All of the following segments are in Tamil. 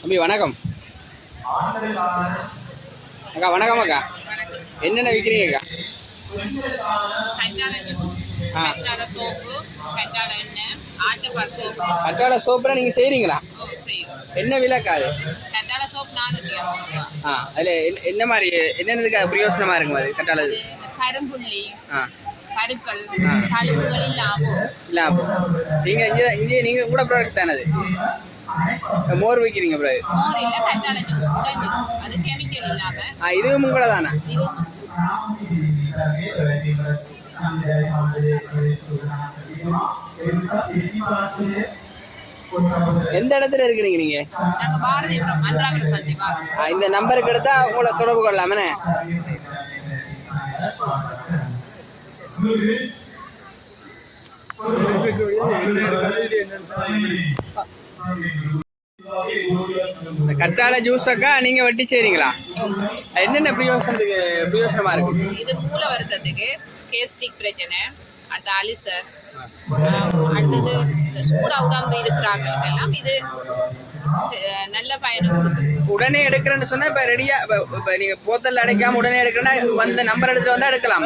தம்பி வணக்கம் அக்கா. வணக்கம் அக்கா. என்னென்ன விற்கிறீங்க அக்கா? கற்றாழை சோப்புலாம் நீங்கள் செய்கிறீங்களா? என்ன விலைக்கா அது? அதில் என்ன மாதிரி என்னென்னதுக்கு பிரயோசனமாக இருக்கும் அது கற்றாழை? கரும்புள்ளி, பருக்கள், கழிவுகள் இல்லாமல் நீங்கள் இங்கே நீங்கள் கூட ப்ராடக்ட் தானே அது? மோர் வைக்கிறீங்க பிறகு? மோர் இல்லை, கற்றாழை ஜூஸ், அது கெமிக்கல் இல்லாமல். இதுவும் கூட தானே? எந்த இடத்துல இருக்கிறீங்க நீங்க? இந்த நம்பருக்கு எடுத்தா உங்களை தொடர்பு கொள்ளலாமே. கற்றாழை ஜூஸ் அக்கா நீங்க வெட்டி செய்றீங்களா? என்னென்ன பிரயோசனமா இருக்கு? இது மூல வருத்தத்துக்கு, கேஸ்டிக் பிரச்சனை, அந்த அலிசர், அடுத்தது சூடா உடம்பு இருக்கிறாங்களுக்கெல்லாம் இது நல்ல பயன் கொடுக்குது. உடனே எடுக்கிறேன்னு சொன்னா இப்ப ரெடியா இப்ப நீங்க போத்தல் அடைக்காம உடனே எடுக்கிறேன்னா வந்த நம்பர் எடுத்துட்டு வந்தா எடுக்கலாம்.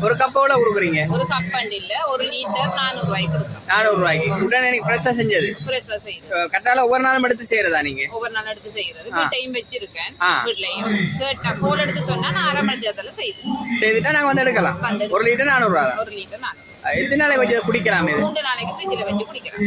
ஒரு கப்போட கொடுக்குறீங்க? ஒரு கப் இல்ல, 1 லிட்டர் 400 ரூபாய்க்கு கொடுக்குறோம். 400 ரூபாய்க்கு உடனே நீங்க ஃப்ரெஷ்ஷா செஞ்சது? ஃப்ரெஷ்ஷா செய்யுது. கட்டால ஒவ்வொரு நாளும் எடுத்து செய்யறதா நீங்க? ஒவ்வொரு நாள் எடுத்து செய்யறது. வீட்டையும் வச்சிருக்கேன். வீட்லயும் கேட்டா கோல் எடுத்து சொன்னா நான் 1/2 மணி நேரத்துல செய்துட்டா நாங்க வந்து எடுக்கலாம். 1 லிட்டர் 400 ரூபா. 1 லிட்டர் 400. எத்தனை நாளைக்கு வச்சு குடிக்கலாம்? 3 நாளைக்கு ஃப்ரிட்ஜில் வச்சு குடிக்கலாம்.